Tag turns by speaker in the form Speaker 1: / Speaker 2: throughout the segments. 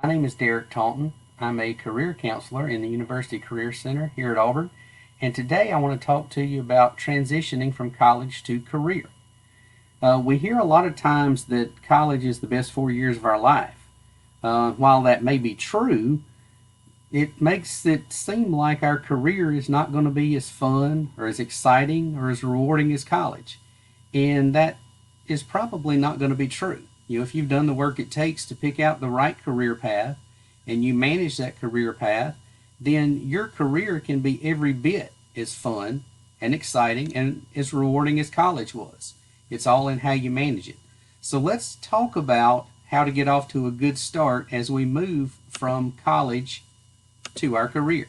Speaker 1: My name is Derek Taunton. I'm a career counselor in the University Career Center here at Auburn, and today I want to talk to you about transitioning from college to career. We hear a lot of times that college is the best 4 years of our life. While that may be true, it makes it seem like our career is not going to be as fun or as exciting or as rewarding as college. And that is probably not going to be true. If you've done the work it takes to pick out the right career path and you manage that career path, then your career can be every bit as fun and exciting and as rewarding as college was. It's all in how you manage it. So let's talk about how to get off to a good start as we move from college to our career.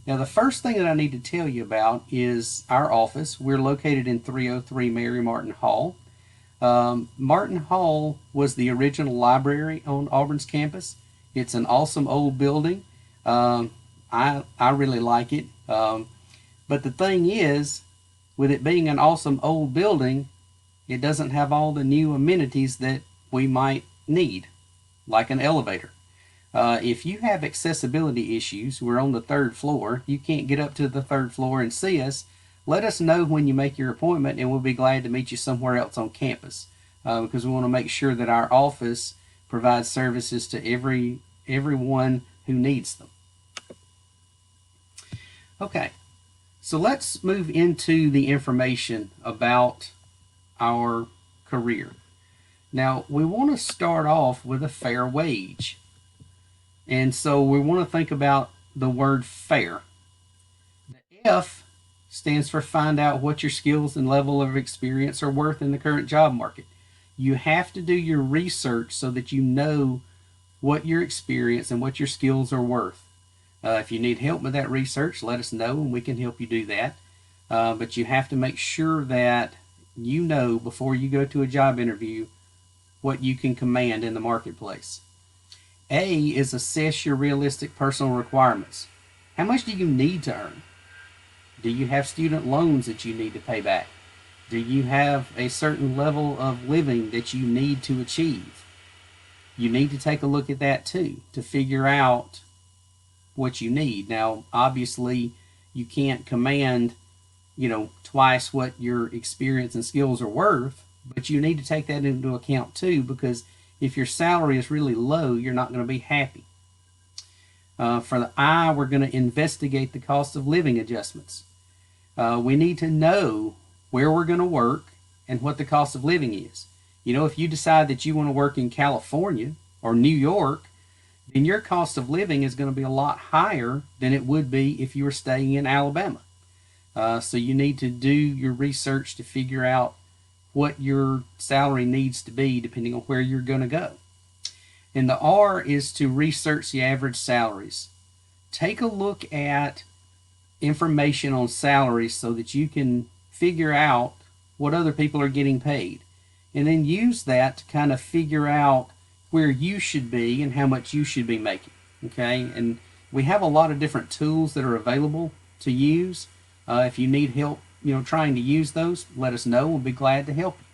Speaker 1: Now, the first thing that I need to tell you about is our office. We're located in 303 Mary Martin Hall. Martin Hall was the original library on Auburn's campus. It's an awesome old building. I really like it. But the thing is, with it being an awesome old building, it doesn't have all the new amenities that we might need, like an elevator. If you have accessibility issues, we're on the third floor, you can't get up to the third floor and see us, let us know when you make your appointment and we'll be glad to meet you somewhere else on campus, because we want to make sure that our office provides services to everyone who needs them. Okay, so let's move into the information about our career. Now, we want to start off with a fair wage. And so we want to think about the word fair. The F stands for find out what your skills and level of experience are worth in the current job market. You have to do your research so that you know what your experience and what your skills are worth. If you need help with that research, let us know and we can help you do that. But you have to make sure that you know before you go to a job interview what you can command in the marketplace. A is assess your realistic personal requirements. How much do you need to earn? Do you have student loans that you need to pay back? Do you have a certain level of living that you need to achieve? You need to take a look at that too to figure out what you need. Now, obviously, you can't command, twice what your experience and skills are worth, but you need to take that into account too, because if your salary is really low, you're not going to be happy. For the I, we're going to investigate the cost of living adjustments. We need to know where we're going to work and what the cost of living is. If you decide that you want to work in California or New York, then your cost of living is going to be a lot higher than it would be if you were staying in Alabama. So you need to do your research to figure out what your salary needs to be depending on where you're going to go. And the R is to research the average salaries. Take a look at information on salaries so that you can figure out what other people are getting paid. And then use that to kind of figure out where you should be and how much you should be making. Okay? And we have a lot of different tools that are available to use. If you need help trying to use those, let us know. We'll be glad to help you.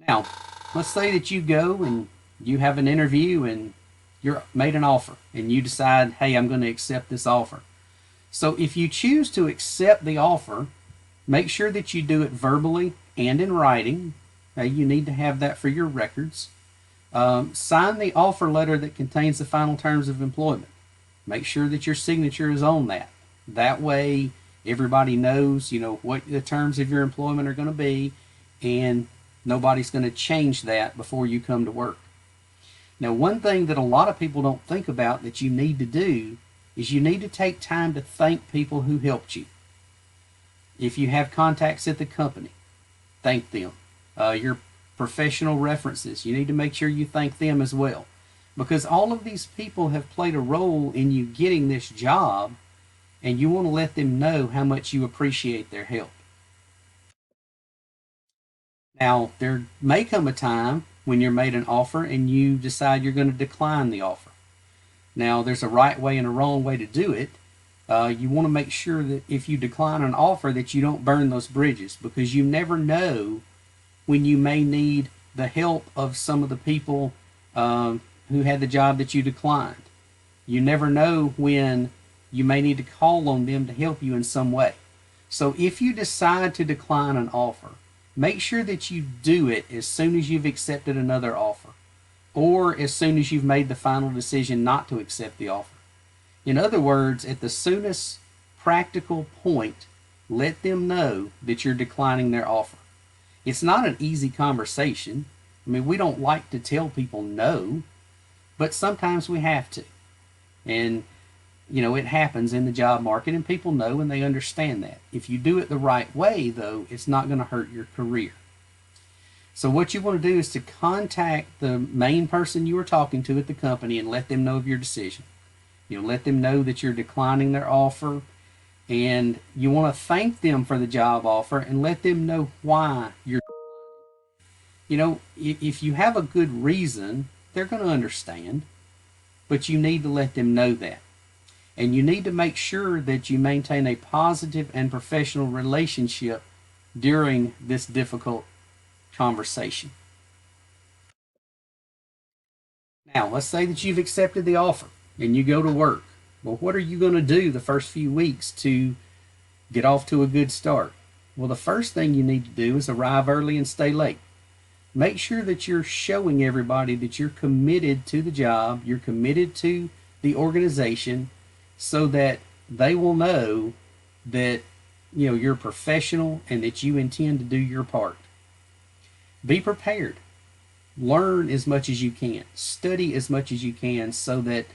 Speaker 1: Now, let's say that you go and you have an interview and you're made an offer and you decide, hey, I'm going to accept this offer. So if you choose to accept the offer, make sure that you do it verbally and in writing. You need to have that for your records. Sign the offer letter that contains the final terms of employment. Make sure that your signature is on that. That way, everybody knows, what the terms of your employment are going to be, and nobody's going to change that before you come to work. Now, one thing that a lot of people don't think about that you need to do is you need to take time to thank people who helped you. If you have contacts at the company, thank them. Your professional references, you need to make sure you thank them as well. Because all of these people have played a role in you getting this job, and you want to let them know how much you appreciate their help. Now, there may come a time when you're made an offer and you decide you're going to decline the offer. Now, there's a right way and a wrong way to do it. You want to make sure that if you decline an offer that you don't burn those bridges, because you never know when you may need the help of some of the people who had the job that you declined. You never know when you may need to call on them to help you in some way. So if you decide to decline an offer, make sure that you do it as soon as you've accepted another offer, or as soon as you've made the final decision not to accept the offer. In other words, at the soonest practical point, let them know that you're declining their offer. It's not an easy conversation. I mean, we don't like to tell people no, but sometimes we have to. And, it happens in the job market, and people know and they understand that. If you do it the right way, though, it's not going to hurt your career. So what you want to do is to contact the main person you are talking to at the company and let them know of your decision. Let them know that you're declining their offer, and you want to thank them for the job offer and let them know why you're. If you have a good reason, they're going to understand, but you need to let them know that. And you need to make sure that you maintain a positive and professional relationship during this difficult conversation. Now, let's say that you've accepted the offer and you go to work. Well, what are you going to do the first few weeks to get off to a good start? Well, the first thing you need to do is arrive early and stay late. Make sure that you're showing everybody that you're committed to the job, you're committed to the organization, so that they will know that you're professional and that you intend to do your part. Be prepared. Learn as much as you can. Study as much as you can so that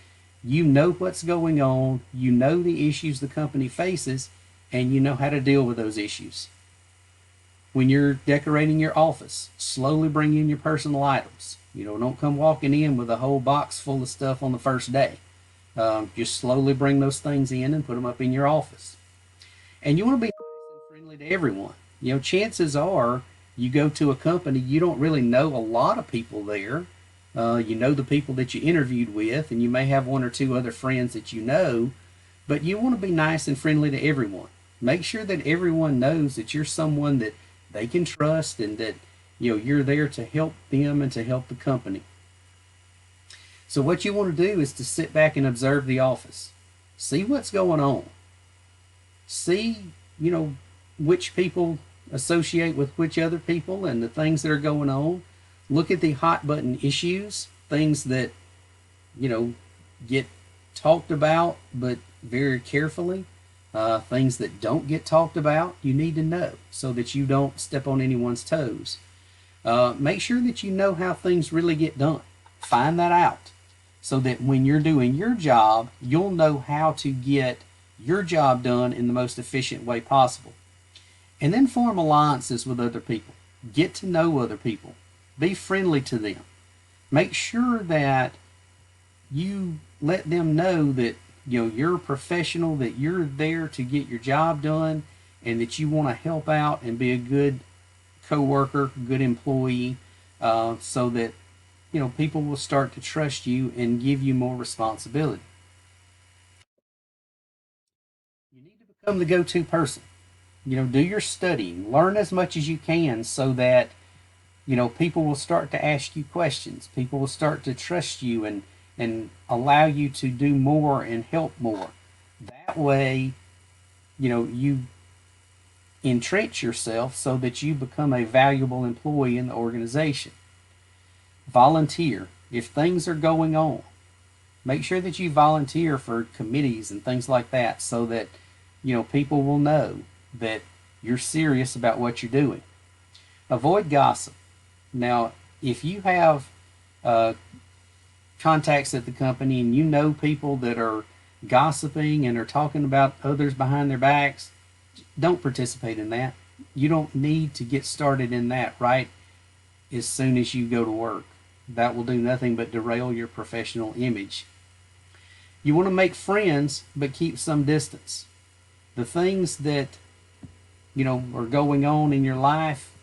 Speaker 1: you know what's going on, you know the issues the company faces, and you know how to deal with those issues. When you're decorating your office, slowly bring in your personal items. Don't come walking in with a whole box full of stuff on the first day. Just slowly bring those things in and put them up in your office. And you want to be nice and friendly to everyone. Chances are you go to a company, you don't really know a lot of people there. You know the people that you interviewed with, and you may have one or two other friends that you know, but you want to be nice and friendly to everyone. Make sure that everyone knows that you're someone that they can trust and that you're there to help them and to help the company. So what you want to do is to sit back and observe the office. See what's going on. See, which people associate with which other people and the things that are going on. Look at the hot button issues, things that, get talked about, but very carefully. Things that don't get talked about, you need to know so that you don't step on anyone's toes. Make sure that you know how things really get done. Find that out so that when you're doing your job, you'll know how to get your job done in the most efficient way possible. And then form alliances with other people. Get to know other people. Be friendly to them. Make sure that you let them know that you're a professional, that you're there to get your job done, and that you want to help out and be a good coworker, good employee, so that people will start to trust you and give you more responsibility. You need to become the go-to person. Do your studying, learn as much as you can, so that people will start to ask you questions. People will start to trust you and allow you to do more and help more. That way, you entrench yourself so that you become a valuable employee in the organization. Volunteer. If things are going on, make sure that you volunteer for committees and things like that so that people will know that you're serious about what you're doing. Avoid gossip. Now, if you have contacts at the company and you know people that are gossiping and are talking about others behind their backs, don't participate in that. You don't need to get started in that right as soon as you go to work. That will do nothing but derail your professional image. You want to make friends, but keep some distance. The things that are going on in your life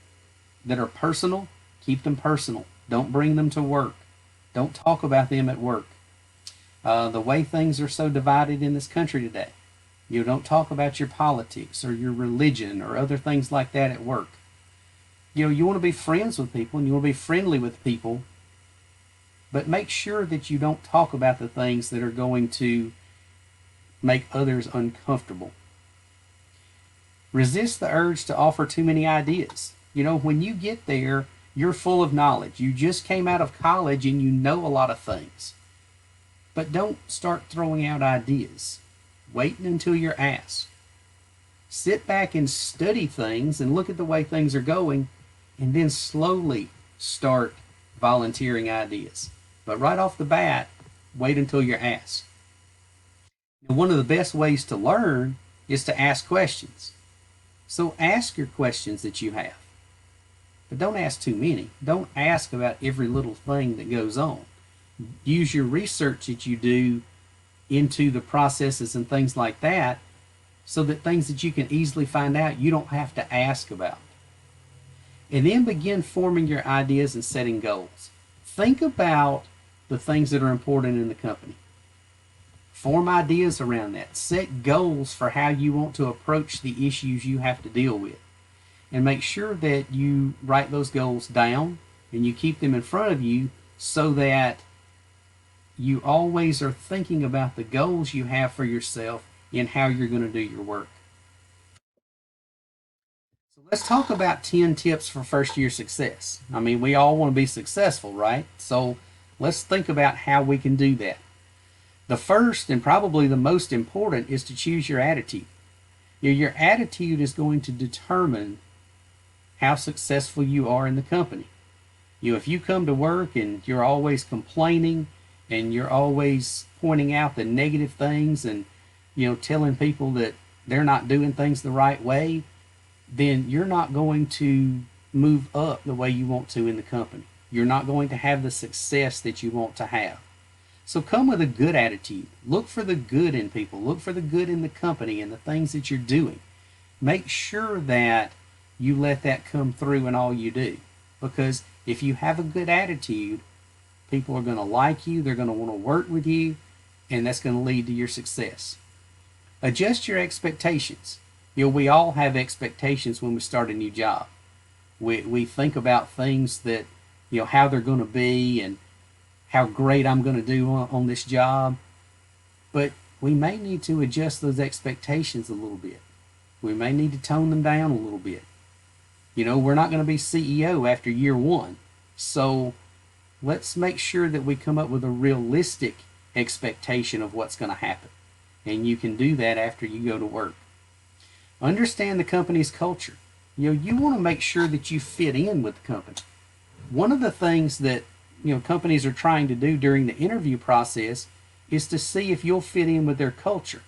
Speaker 1: that are personal, keep them personal. Don't bring them to work. Don't talk about them at work. The way things are so divided in this country today, don't talk about your politics or your religion or other things like that at work. You want to be friends with people and you want to be friendly with people, but make sure that you don't talk about the things that are going to make others uncomfortable. Resist the urge to offer too many ideas. When you get there, you're full of knowledge. You just came out of college and you know a lot of things. But don't start throwing out ideas. Wait until you're asked. Sit back and study things and look at the way things are going, and then slowly start volunteering ideas. But right off the bat, wait until you're asked. Now, one of the best ways to learn is to ask questions. So ask your questions that you have. But don't ask too many. Don't ask about every little thing that goes on. Use your research that you do into the processes and things like that, so that things that you can easily find out, you don't have to ask about. And then begin forming your ideas and setting goals. Think about the things that are important in the company. Form ideas around that. Set goals for how you want to approach the issues you have to deal with. And make sure that you write those goals down and you keep them in front of you, so that you always are thinking about the goals you have for yourself and how you're going to do your work. So let's talk about 10 tips for first year success. We all want to be successful, right? So let's think about how we can do that. The first and probably the most important is to choose your attitude. Your attitude is going to determine how successful you are in the company. If you come to work and you're always complaining and you're always pointing out the negative things and telling people that they're not doing things the right way, then you're not going to move up the way you want to in the company. You're not going to have the success that you want to have. So come with a good attitude. Look for the good in people. Look for the good in the company and the things that you're doing. Make sure that you let that come through in all you do. Because if you have a good attitude, people are going to like you, they're going to want to work with you, and that's going to lead to your success. Adjust your expectations. We all have expectations when we start a new job. We think about things that, how they're going to be and how great I'm going to do on this job. But we may need to adjust those expectations a little bit. We may need to tone them down a little bit. We're not going to be CEO after year one. So let's make sure that we come up with a realistic expectation of what's going to happen. And you can do that after you go to work. Understand the company's culture. You want to make sure that you fit in with the company. One of the things that companies are trying to do during the interview process is to see if you'll fit in with their culture.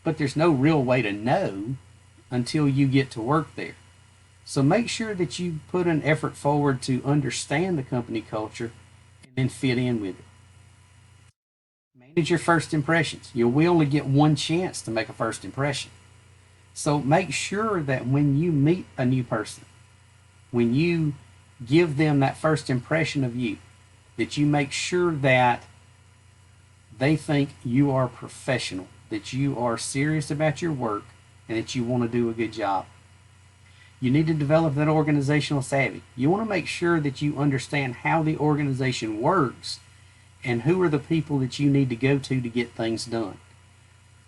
Speaker 1: But there's no real way to know until you get to work there. So make sure that you put an effort forward to understand the company culture and then fit in with it. Manage your first impressions. We only get one chance to make a first impression. So make sure that when you meet a new person, when you give them that first impression of you, that you make sure that they think you are professional, that you are serious about your work, and that you want to do a good job. You need to develop that organizational savvy. You want to make sure that you understand how the organization works and who are the people that you need to go to get things done.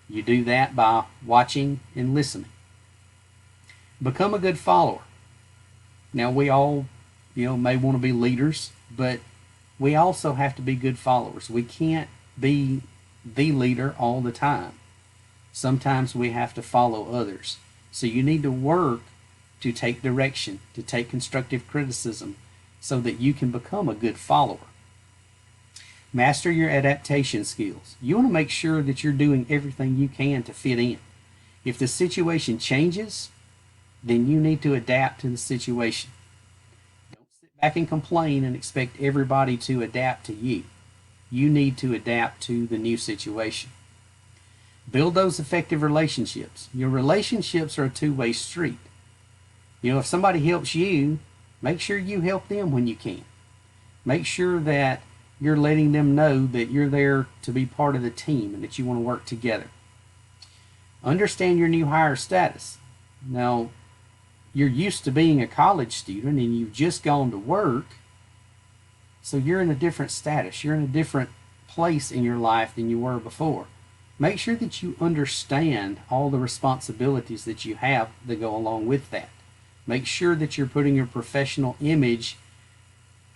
Speaker 1: You do that by watching and listening. Become a good follower. Now we all, may want to be leaders, but we also have to be good followers. We can't be the leader all the time. Sometimes we have to follow others. So you need to work to take direction, to take constructive criticism, so that you can become a good follower. Master your adaptation skills. You want to make sure that you're doing everything you can to fit in. If the situation changes, then you need to adapt to the situation. Don't sit back and complain and expect everybody to adapt to you. You need to adapt to the new situation. Build those effective relationships. Your relationships are a two-way street. If somebody helps you, make sure you help them when you can. Make sure that you're letting them know that you're there to be part of the team and that you want to work together. Understand your new hire status. Now, you're used to being a college student and you've just gone to work, so you're in a different status. You're in a different place in your life than you were before. Make sure that you understand all the responsibilities that you have that go along with that. Make sure that you're putting your professional image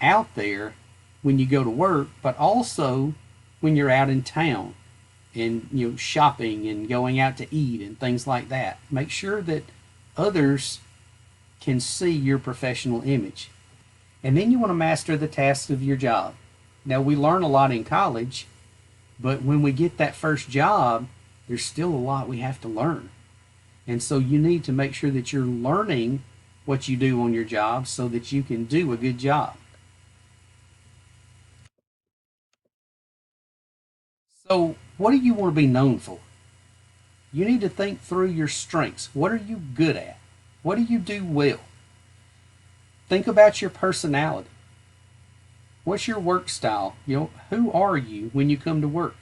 Speaker 1: out there when you go to work, but also when you're out in town and shopping and going out to eat and things like that. Make sure that others can see your professional image. And then you want to master the tasks of your job. Now, we learn a lot in college, but when we get that first job, there's still a lot we have to learn. And so you need to make sure that you're learning what you do on your job so that you can do a good job. So, what do you want to be known for? You need to think through your strengths. What are you good at? What do you do well? Think about your personality. What's your work style? Who are you when you come to work?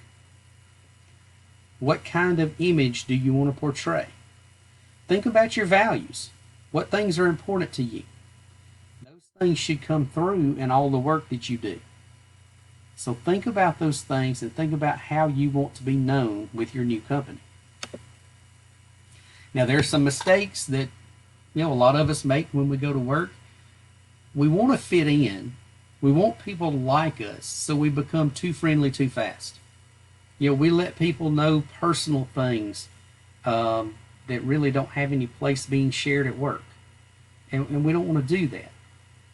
Speaker 1: What kind of image do you want to portray? Think about your values. What things are important to you? Those things should come through in all the work that you do. So think about those things and think about how you want to be known with your new company. Now, there are some mistakes that a lot of us make when we go to work. We want to fit in. We want people to like us, so we become too friendly too fast. We let people know personal things that really don't have any place being shared at work. And we don't want to do that.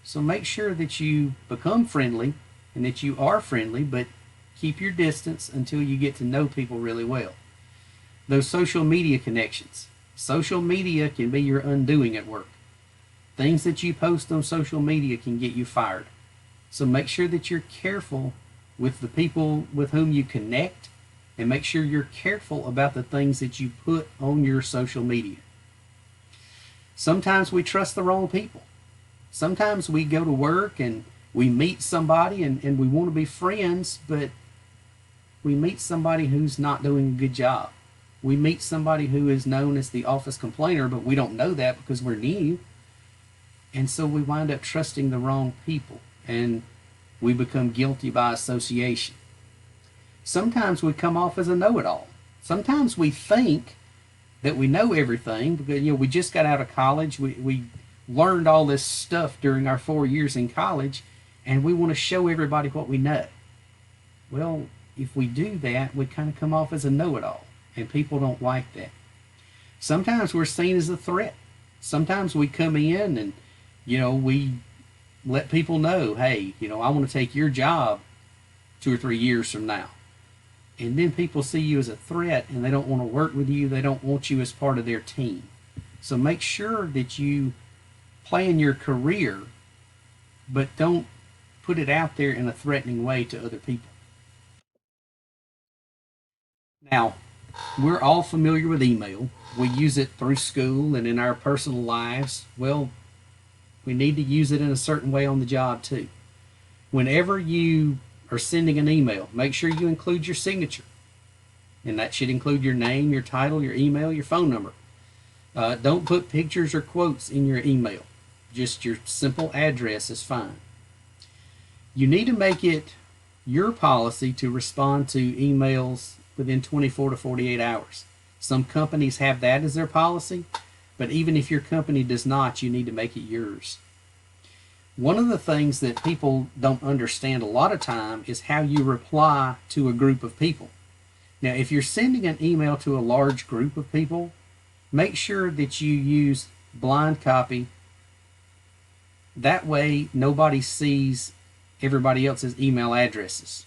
Speaker 1: So make sure that you become friendly and that you are friendly, but keep your distance until you get to know people really well. Those social media connections. Social media can be your undoing at work. Things that you post on social media can get you fired. So make sure that you're careful with the people with whom you connect, and make sure you're careful about the things that you put on your social media. Sometimes we trust the wrong people. Sometimes we go to work and we meet somebody and we want to be friends, but we meet somebody who's not doing a good job. We meet somebody who is known as the office complainer, but we don't know that because we're new. And so we wind up trusting the wrong people, and we become guilty by association. Sometimes we come off as a know-it-all. Sometimes we think that we know everything because we just got out of college. We learned all this stuff during our 4 years in college, and we want to show everybody what we know. Well, if we do that, we kind of come off as a know-it-all, and people don't like that. Sometimes we're seen as a threat. Sometimes we come in and we let people know, hey, I want to take your job 2 or 3 years from now. And then people see you as a threat and they don't want to work with you. They don't want you as part of their team. So make sure that you plan your career, but don't put it out there in a threatening way to other people. Now, we're all familiar with email. We use it through school and in our personal lives. Well, we need to use it in a certain way on the job too. Whenever you are sending an email, make sure you include your signature. And that should include your name, your title, your email, your phone number. Don't put pictures or quotes in your email. Just your simple address is fine. You need to make it your policy to respond to emails within 24 to 48 hours. Some companies have that as their policy, but even if your company does not, you need to make it yours. One of the things that people don't understand a lot of time is how you reply to a group of people. Now, if you're sending an email to a large group of people, make sure that you use blind copy. That way, nobody sees everybody else's email addresses.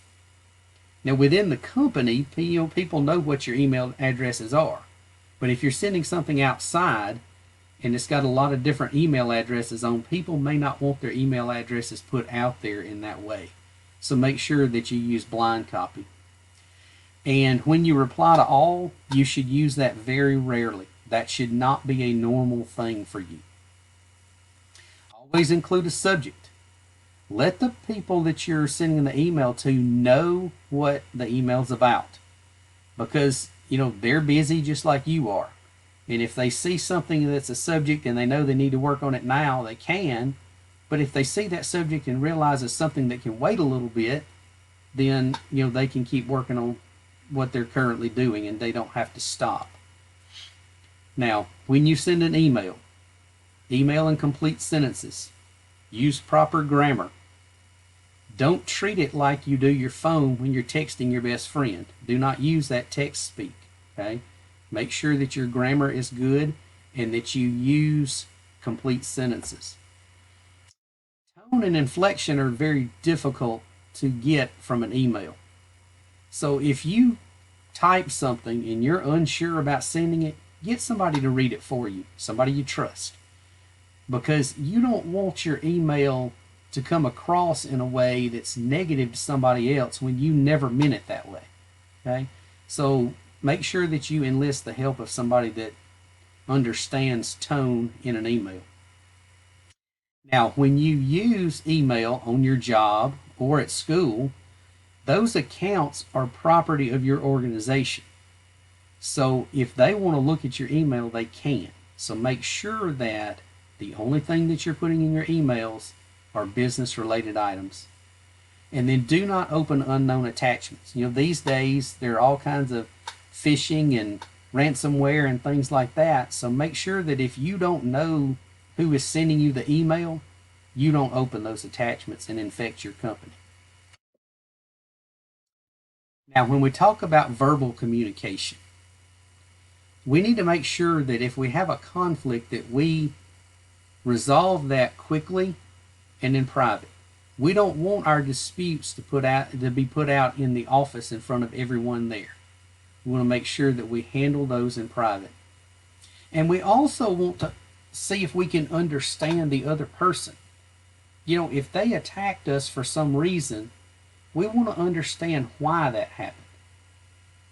Speaker 1: Now, within the company, people know what your email addresses are. But if you're sending something outside and it's got a lot of different email addresses on, people may not want their email addresses put out there in that way. So make sure that you use blind copy. And when you reply to all, you should use that very rarely. That should not be a normal thing for you. Always include a subject. Let the people that you're sending the email to know what the email's about. Because, they're busy just like you are. And if they see something that's a subject and they know they need to work on it now, they can. But if they see that subject and realize it's something that can wait a little bit, then they can keep working on what they're currently doing and they don't have to stop. Now, when you send an email in complete sentences, use proper grammar. Don't treat it like you do your phone when you're texting your best friend. Do not use that text speak. Okay? Make sure that your grammar is good and that you use complete sentences. Tone and inflection are very difficult to get from an email. So if you type something and you're unsure about sending it, get somebody to read it for you, somebody you trust. Because you don't want your email to come across in a way that's negative to somebody else when you never meant it that way. Okay? So make sure that you enlist the help of somebody that understands tone in an email. Now, when you use email on your job or at school, those accounts are property of your organization. So if they want to look at your email, they can. So make sure that the only thing that you're putting in your emails are business related items. And then do not open unknown attachments. These days there are all kinds of phishing and ransomware and things like that. So make sure that if you don't know who is sending you the email, you don't open those attachments and infect your company. Now, when we talk about verbal communication, we need to make sure that if we have a conflict that we resolve that quickly and in private. We don't want our disputes to be put out in the office in front of everyone there. We want to make sure that we handle those in private. And we also want to see if we can understand the other person. If they attacked us for some reason, we want to understand why that happened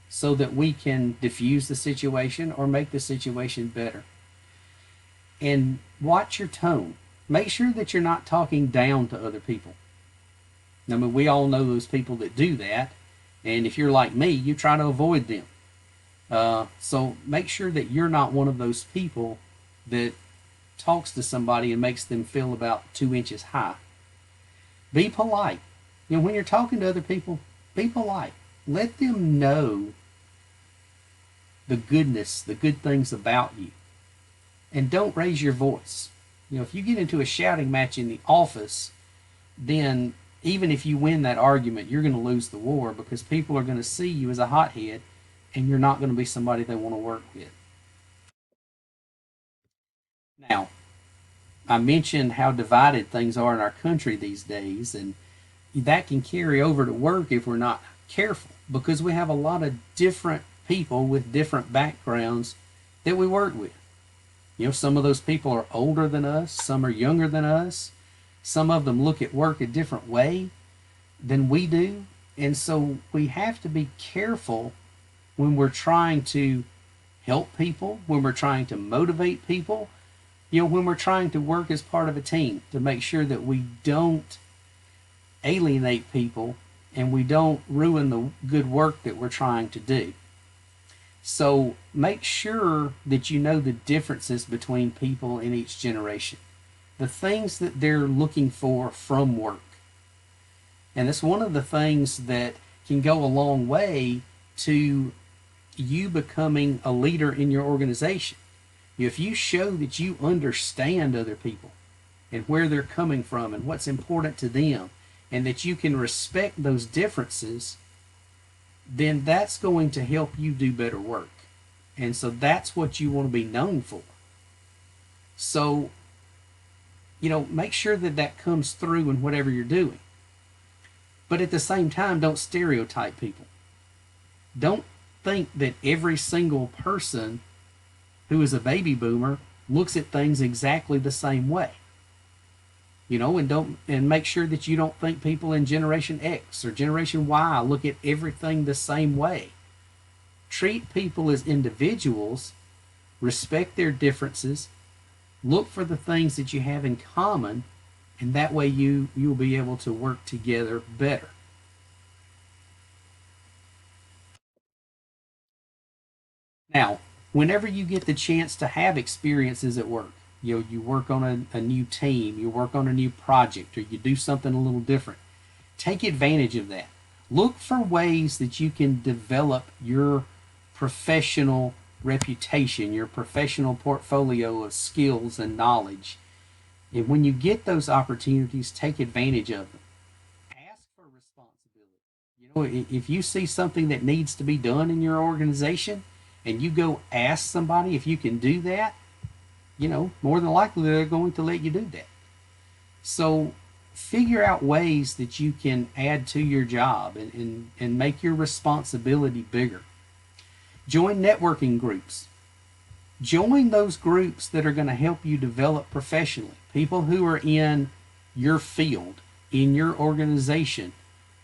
Speaker 1: so that we can diffuse the situation or make the situation better. And watch your tone. Make sure that you're not talking down to other people. I mean, we all know those people that do that. And if you're like me, you try to avoid them. So make sure that you're not one of those people that talks to somebody and makes them feel about 2 inches high. Be polite. When you're talking to other people, be polite. Let them know the goodness, the good things about you. And don't raise your voice. If you get into a shouting match in the office, then even if you win that argument, you're going to lose the war because people are going to see you as a hothead and you're not going to be somebody they want to work with. Now, I mentioned how divided things are in our country these days, and that can carry over to work if we're not careful because we have a lot of different people with different backgrounds that we work with. Some of those people are older than us, some are younger than us, some of them look at work a different way than we do, and so we have to be careful when we're trying to help people, when we're trying to motivate people, when we're trying to work as part of a team to make sure that we don't alienate people and we don't ruin the good work that we're trying to do. So make sure that you know the differences between people in each generation, the things that they're looking for from work. And that's one of the things that can go a long way to you becoming a leader in your organization. If you show that you understand other people and where they're coming from and what's important to them, and that you can respect those differences, then that's going to help you do better work. And so that's what you want to be known for. So, make sure that that comes through in whatever you're doing. But at the same time, don't stereotype people. Don't think that every single person who is a baby boomer looks at things exactly the same way. And make sure that you don't think people in Generation X or Generation Y look at everything the same way. Treat people as individuals, respect their differences, look for the things that you have in common, and that way you'll be able to work together better. Now, Whenever you get the chance to have experiences at work, you work on a new team, you work on a new project, or you do something a little different, take advantage of that. Look for ways that you can develop your professional reputation, your professional portfolio of skills and knowledge. And when you get those opportunities, take advantage of them. Ask for responsibility. If you see something that needs to be done in your organization and you go ask somebody if you can do that, more than likely they're going to let you do that. So figure out ways that you can add to your job and make your responsibility bigger. Join networking groups. Join those groups that are going to help you develop professionally. People who are in your field, in your organization.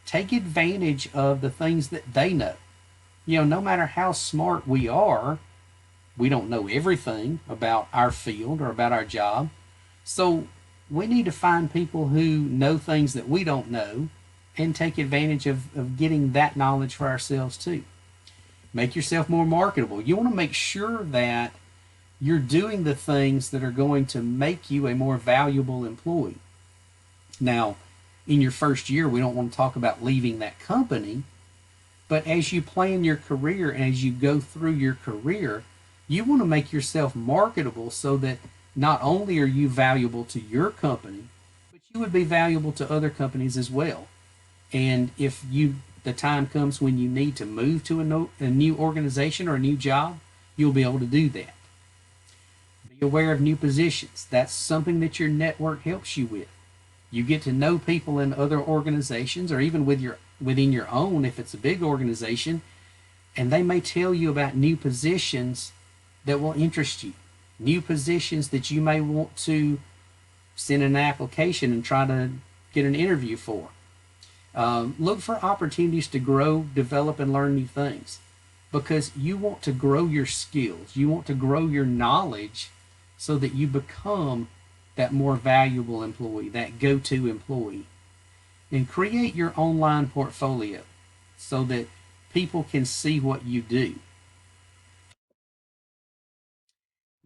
Speaker 1: Take advantage of the things that they know. No matter how smart we are, we don't know everything about our field or about our job. So we need to find people who know things that we don't know and take advantage of getting that knowledge for ourselves too. Make yourself more marketable. You want to make sure that you're doing the things that are going to make you a more valuable employee. Now, in your first year, we don't want to talk about leaving that company, but as you plan your career and as you go through your career, you want to make yourself marketable so that not only are you valuable to your company, but you would be valuable to other companies as well. And if the time comes when you need to move to a new organization or a new job, you'll be able to do that. Be aware of new positions. That's something that your network helps you with. You get to know people in other organizations or even within your own if it's a big organization, and they may tell you about new positions that will interest you, new positions that you may want to send an application and try to get an interview for. Look for opportunities to grow, develop, and learn new things because you want to grow your skills. You want to grow your knowledge so that you become that more valuable employee, that go-to employee. And create your online portfolio so that people can see what you do.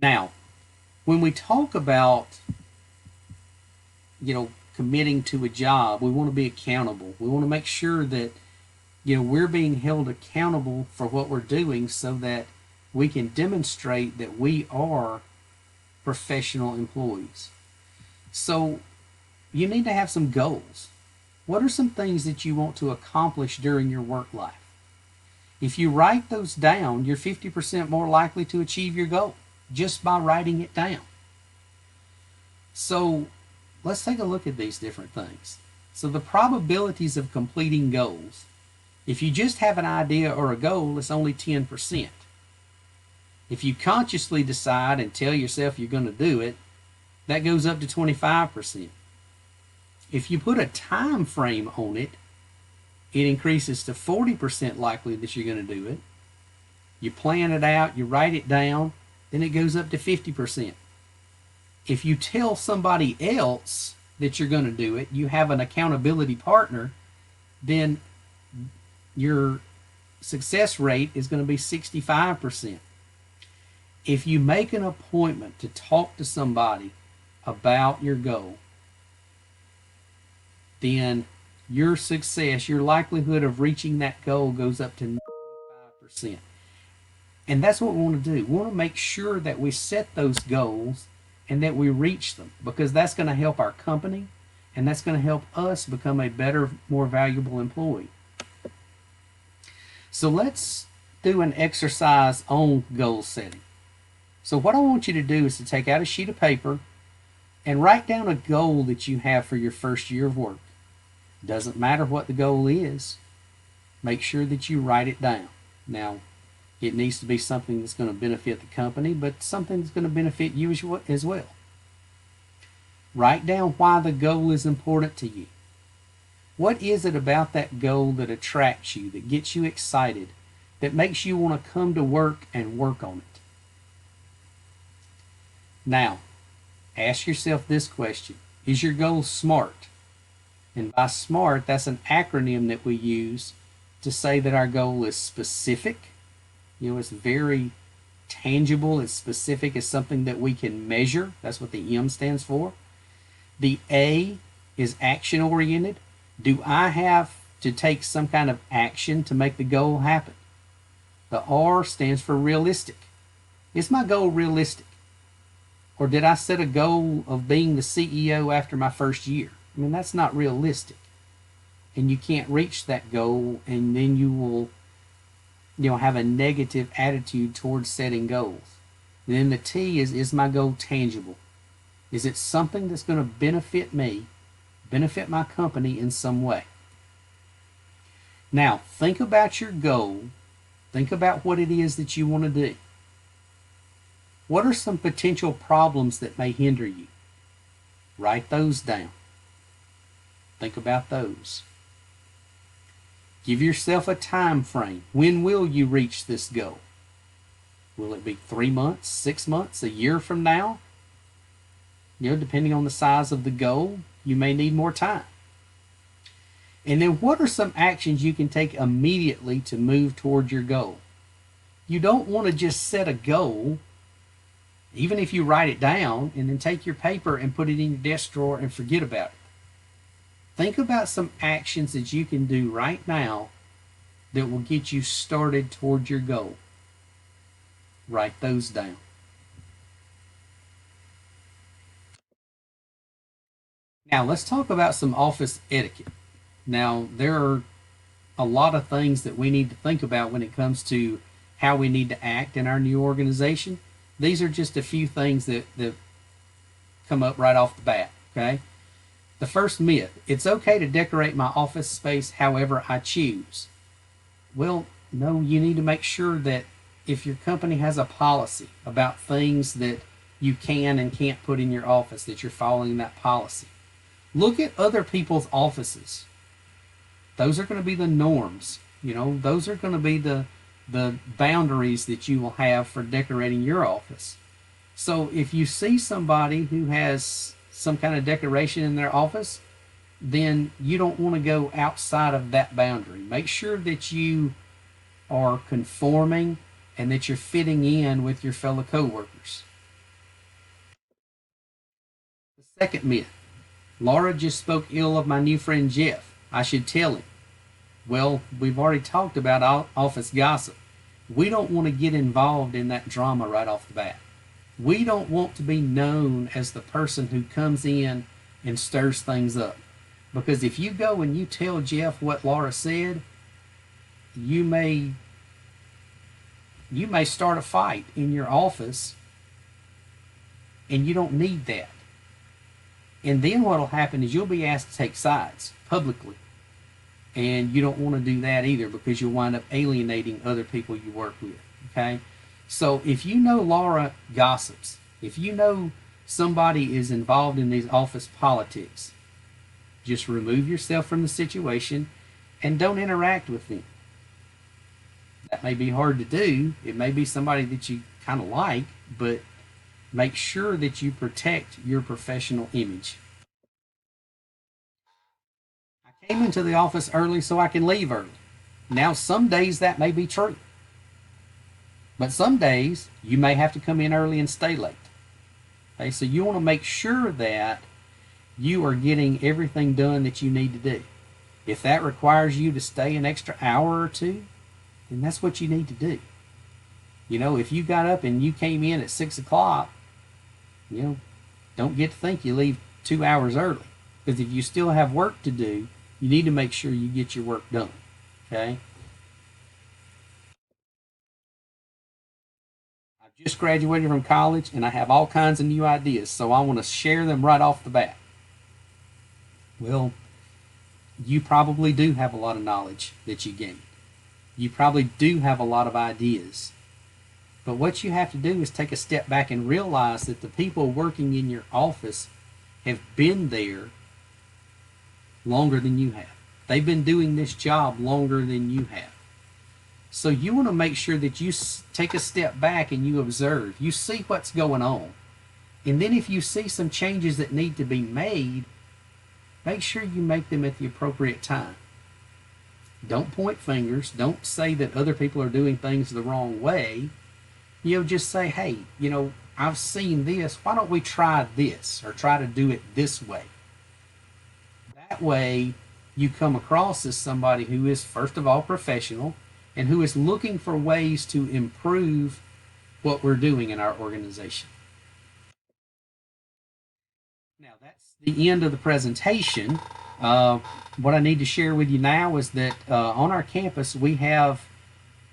Speaker 1: Now, when we talk about, committing to a job, we want to be accountable. We want to make sure that, we're being held accountable for what we're doing so that we can demonstrate that we are professional employees. So you need to have some goals. What are some things that you want to accomplish during your work life? If you write those down, you're 50% more likely to achieve your goal just by writing it down. So let's take a look at these different things. So the probabilities of completing goals, if you just have an idea or a goal, it's only 10%. If you consciously decide and tell yourself you're going to do it, that goes up to 25%. If you put a time frame on it, it increases to 40% likely that you're going to do it. You plan it out, you write it down, then it goes up to 50%. If you tell somebody else that you're going to do it, you have an accountability partner, then your success rate is going to be 65%. If you make an appointment to talk to somebody about your goal, then your success, your likelihood of reaching that goal goes up to 95%. And that's what we want to do. We want to make sure that we set those goals and that we reach them, because that's going to help our company and that's going to help us become a better, more valuable employee. So let's do an exercise on goal setting. So what I want you to do is to take out a sheet of paper and write down a goal that you have for your first year of work. Doesn't matter what the goal is. Make sure that you write it down. Now, it needs to be something that's going to benefit the company, but something that's going to benefit you as well. Write down why the goal is important to you. What is it about that goal that attracts you, that gets you excited, that makes you want to come to work and work on it? Now, ask yourself this question. Is your goal SMART? And by SMART, that's an acronym that we use to say that our goal is specific. It's very tangible, it's specific, it's something that we can measure. That's what the M stands for. The A is action oriented. Do I have to take some kind of action to make the goal happen? The R stands for realistic. Is my goal realistic? Or did I set a goal of being the CEO after my first year? I mean, that's not realistic. And you can't reach that goal, and then you will, have a negative attitude towards setting goals. And then the T is my goal tangible? Is it something that's going to benefit me, benefit my company in some way? Now, think about your goal. Think about what it is that you want to do. What are some potential problems that may hinder you? Write those down. Think about those. Give yourself a time frame. When will you reach this goal? Will it be 3 months, 6 months, a year from now? Depending on the size of the goal, you may need more time. And then what are some actions you can take immediately to move toward your goal? You don't want to just set a goal, even if you write it down, and then take your paper and put it in your desk drawer and forget about it. Think about some actions that you can do right now that will get you started toward your goal. Write those down. Now let's talk about some office etiquette. Now there are a lot of things that we need to think about when it comes to how we need to act in our new organization. These are just a few things that come up right off the bat, okay? The first myth, it's okay to decorate my office space however I choose. Well, no, you need to make sure that if your company has a policy about things that you can and can't put in your office, that you're following that policy. Look at other people's offices. Those are going to be the norms. Those are going to be the boundaries that you will have for decorating your office. So if you see somebody who has some kind of decoration in their office, then you don't want to go outside of that boundary. Make sure that you are conforming and that you're fitting in with your fellow coworkers. The second myth, Laura just spoke ill of my new friend Jeff. I should tell him. Well, we've already talked about office gossip. We don't want to get involved in that drama right off the bat. We don't want to be known as the person who comes in and stirs things up. Because if you go and you tell Jeff what Laura said, you may start a fight in your office, and you don't need that. And then what will happen is you'll be asked to take sides publicly. And you don't want to do that either, because you'll wind up alienating other people you work with, okay? So if you know Laura gossips, if you know somebody is involved in these office politics, just remove yourself from the situation and don't interact with them. That may be hard to do. It may be somebody that you kind of like, but make sure that you protect your professional image. I came into the office early so I can leave early. Now, some days that may be true. But some days you may have to come in early and stay late. Okay, so you want to make sure that you are getting everything done that you need to do. If that requires you to stay an extra hour or two, then that's what you need to do. If you got up and you came in at 6 o'clock, don't get to think you leave 2 hours early. Because if you still have work to do, you need to make sure you get your work done. Okay? I've just graduated from college and I have all kinds of new ideas, so I want to share them right off the bat. Well, you probably do have a lot of knowledge that you gain. You probably do have a lot of ideas. But what you have to do is take a step back and realize that the people working in your office have been there longer than you have. They've been doing this job longer than you have. So you want to make sure that you take a step back and you observe. You see what's going on. And then if you see some changes that need to be made, make sure you make them at the appropriate time. Don't point fingers. Don't say that other people are doing things the wrong way. just say, hey, I've seen this. Why don't we try this or try to do it this way? That way, you come across as somebody who is, first of all, professional and who is looking for ways to improve what we're doing in our organization. Now, that's the end of the presentation. What I need to share with you now is that on our campus, we have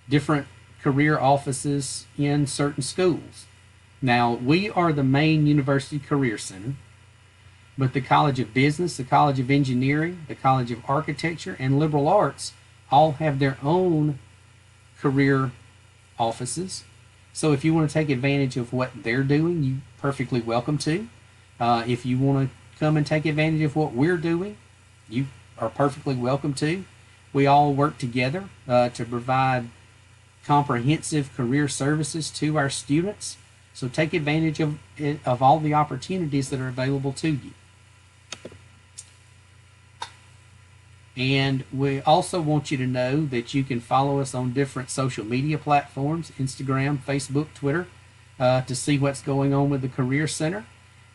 Speaker 1: different career offices in certain schools. Now, we are the main university career center, but the College of Business, the College of Engineering, the College of Architecture, and Liberal Arts all have their own career offices. So if you want to take advantage of what they're doing, you perfectly welcome to. If you want to come and take advantage of what we're doing, you are perfectly welcome to. We all work together to provide comprehensive career services to our students. So take advantage of all the opportunities that are available to you. And we also want you to know that you can follow us on different social media platforms, Instagram, Facebook, Twitter, to see what's going on with the Career Center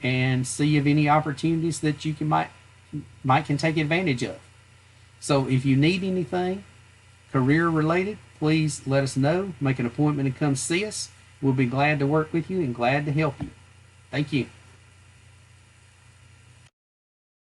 Speaker 1: and see of any opportunities that you can take advantage of. So if you need anything career related, please let us know. Make an appointment and come see us. We'll be glad to work with you and glad to help you. Thank you.